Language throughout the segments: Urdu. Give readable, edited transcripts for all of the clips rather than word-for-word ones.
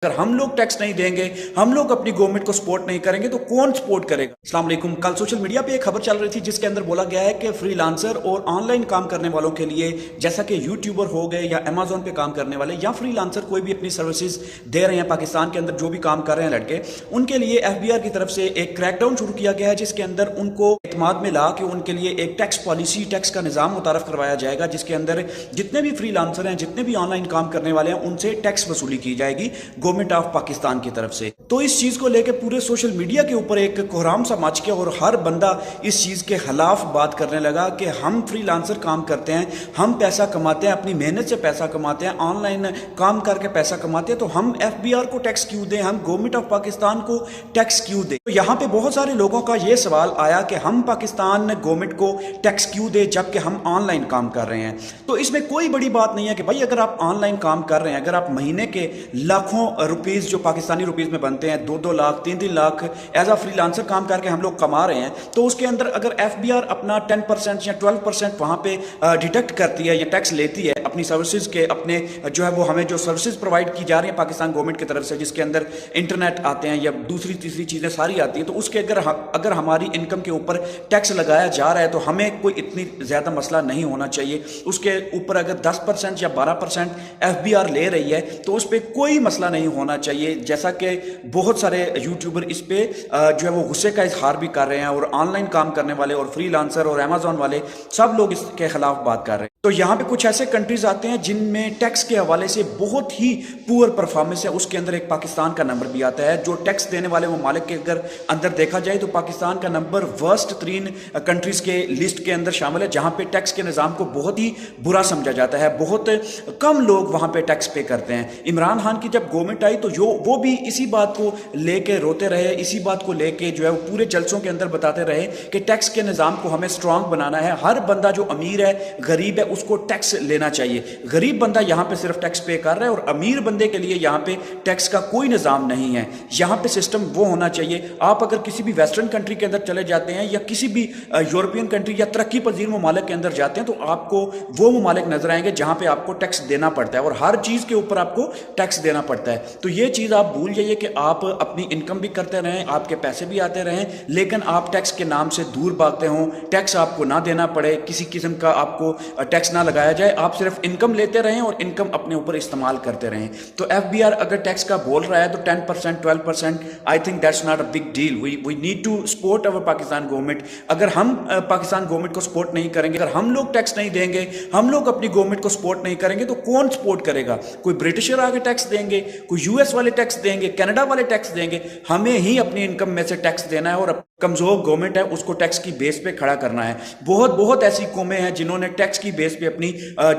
اگر ہم لوگ ٹیکس نہیں دیں گے، ہم لوگ اپنی گورنمنٹ کو سپورٹ نہیں کریں گے تو کون سپورٹ کرے گا؟ السلام علیکم۔ کل سوشل میڈیا پہ ایک خبر چل رہی تھی جس کے اندر بولا گیا ہے کہ فری لانسر اور آن لائن کام کرنے والوں کے لیے، جیسا کہ یوٹیوبر ہو گئے یا امیزون پہ کام کرنے والے یا فری لانسر کوئی بھی اپنی سروسز دے رہے ہیں پاکستان کے اندر، جو بھی کام کر رہے ہیں لڑکے، ان کے لیے ایف بی آر کی طرف سے ایک کریک ڈاؤن شروع کیا گیا ہے، جس کے اندر ان کو اعتماد میں لا کے ان کے لیے ایک ٹیکس پالیسی، ٹیکس کا نظام متعارف کروایا جائے گا، جس کے اندر جتنے بھی فری لانسر ہیں، جتنے بھی آن لائن کام کرنے والے ہیں، ان سے ٹیکس وصولی کی جائے گی گورنمنٹ آف پاکستان کی طرف سے۔ تو اس چیز کو لے کے پورے سوشل میڈیا کے اوپر ایک کوہرام سا مچ گیا اور ہر بندہ اس چیز کے خلاف بات کرنے لگا کہ ہم فری لانسر کام کرتے ہیں، ہم پیسہ کماتے ہیں، اپنی محنت سے پیسہ کماتے ہیں، آن لائن کام کر کے پیسہ کماتے ہیں، تو ہم ایف بی آر کو ٹیکس کیوں دیں، ہم گورنمنٹ آف پاکستان کو ٹیکس کیوں دیں؟ تو یہاں پہ بہت سارے لوگوں کا یہ سوال آیا کہ ہم پاکستان گورنمنٹ کو ٹیکس کیوں دیں جبکہ ہم آن لائن کام کر رہے ہیں؟ تو اس میں کوئی بڑی بات نہیں ہے کہ بھائی اگر آپ آن لائن کام کر رہے ہیں، اگر آپ مہینے کے لاکھوں روپیز جو پاکستانی روپیز میں بنتے ہیں، 2-2 lakh 3-3 lakh as a freelancer کام کر کے ہم لوگ کما رہے ہیں، تو اس کے اندر اگر ایف بی آر اپنا 10% یا 12% وہاں پہ ڈیڈکٹ کرتی ہے یا ٹیکس لیتی ہے اپنی سروسز کے، اپنے جو ہے وہ ہمیں جو سروسز پرووائڈ کی جا رہی ہیں پاکستان گورنمنٹ کی طرف سے، جس کے اندر انٹرنیٹ آتے ہیں یا دوسری تیسری چیزیں ساری آتی ہیں، تو اس کے اگر ہماری انکم کے اوپر ٹیکس لگایا جا رہا ہے تو ہمیں کوئی اتنی زیادہ مسئلہ نہیں ہونا چاہیے۔ اس کے اوپر اگر 10% یا 12% ایف بی آر لے رہی ہے تو اس پہ کوئی مسئلہ نہیں ہونا چاہیے، جیسا کہ بہت سارے یوٹیوبر اس پہ جو ہے وہ غصے کا اظہار بھی کر رہے ہیں، اور آن لائن کام کرنے والے اور فری لانسر اور امیزون والے سب لوگ اس کے خلاف بات کر رہے ہیں۔ تو یہاں پہ کچھ ایسے کنٹریز آتے ہیں جن میں ٹیکس کے حوالے سے بہت ہی پور پرفارمنس ہے، اس کے اندر ایک پاکستان کا نمبر بھی آتا ہے۔ جو ٹیکس دینے والے ممالک کے اندر دیکھا جائے تو پاکستان کا نمبر ورسٹ ترین کنٹریز کے لسٹ کے اندر شامل ہے، جہاں پہ ٹیکس کے نظام کو بہت ہی برا سمجھا جاتا ہے، بہت کم لوگ وہاں پہ ٹیکس پے کرتے ہیں۔ عمران خان کی جب گورنمنٹ آئی تو وہ بھی اسی بات کو لے کے روتے رہے، اسی بات کو لے کے جو ہے وہ پورے جلسوں کے اندر بتاتے رہے کہ ٹیکس کے نظام کو ہمیں سٹرونگ بنانا ہے، ہر بندہ جو امیر ہے، غریب ہے، اس کو ٹیکس لینا چاہیے۔ غریب بندہ یہاں پہ صرف ٹیکس پے کر رہا ہے اور امیر بندے کے لیے یہاں پہ ٹیکس کا کوئی نظام نہیں ہے۔ یہاں پہ سسٹم وہ ہونا چاہیے، آپ اگر کسی بھی ویسٹرن کنٹری کے اندر چلے جاتے ہیں یا کسی بھی یورپین کنٹری یا ترقی پذیر ممالک کے اندر جاتے ہیں تو آپ کو وہ ممالک نظر آئیں گے جہاں پہ آپ کو ٹیکس دینا پڑتا ہے اور ہر چیز کے اوپر آپ کو ٹیکس دینا پڑتا ہے۔ تو یہ چیز آپ بھول جائیے کہ آپ اپنی انکم بھی کرتے رہیں، آپ کے پیسے بھی آتے رہیں، لیکن آپ ٹیکس کے نام سے دور بھاگتے ہوں، ٹیکس آپ کو نہ دینا پڑے، کسی قسم کا آپ کو ٹیکس نہ لگایا جائے، آپ صرف انکم لیتے رہیں اور انکم اپنے اوپر استعمال کرتے رہیں۔ تو ایف بی آر اگر ٹیکس کا بول رہا ہے تو 10% 12%، I think that's not a big deal. We need to support over Pakistan government. اگر ہم پاکستان گورنمنٹ کو سپورٹ نہیں کریں گے، اگر ہم لوگ ٹیکس نہیں دیں گے، ہم لوگ اپنی گورنمنٹ کو سپورٹ نہیں کریں گے تو کون سپورٹ کرے گا؟ کوئی برٹشر آگے ٹیکس دیں گے، کوئی یو ایس والے ٹیکس دیں گے، کینیڈا والے ٹیکس دیں گے؟ ہمیں ہی اپنی انکم میں سے ٹیکس دینا ہے اور کمزور گورنمنٹ ہے اس کو ٹیکس کی بیس پہ کھڑا کرنا ہے۔ بہت ایسی قومیں ہیں جنہوں نے ٹیکس کی بیس پہ اپنی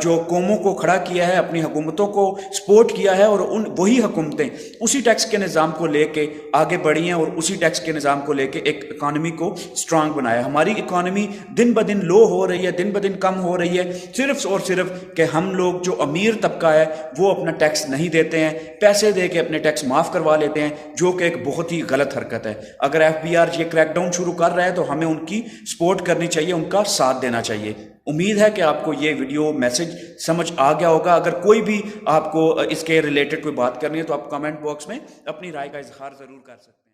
جو قوموں کو کھڑا کیا ہے، اپنی حکومتوں کو سپورٹ کیا ہے، اور وہی حکومتیں اسی ٹیکس کے نظام کو لے کے آگے بڑھی ہیں اور اسی ٹیکس کے نظام کو لے کے ایک اکانومی کو سٹرونگ بنایا۔ ہماری اکانومی دن بدن لو ہو رہی ہے، دن بدن کم ہو رہی ہے، صرف اور صرف کہ ہم لوگ جو امیر طبقہ ہے وہ اپنا ٹیکس نہیں دیتے ہیں، پیسے دے کے اپنے ٹیکس معاف کروا لیتے ہیں، جو کہ ایک بہت ہی غلط حرکت ہے۔ اگر ایف بی آر یہ کریک ڈاؤن شروع کر رہا ہے تو ہمیں ان کی سپورٹ کرنی چاہیے، ان کا ساتھ دینا چاہیے۔ امید ہے کہ آپ کو یہ ویڈیو میسج سمجھ آ گیا ہوگا۔ اگر کوئی بھی آپ کو اس کے ریلیٹڈ کوئی بات کرنی ہے تو آپ کمنٹ باکس میں اپنی رائے کا اظہار ضرور کر سکتے ہیں۔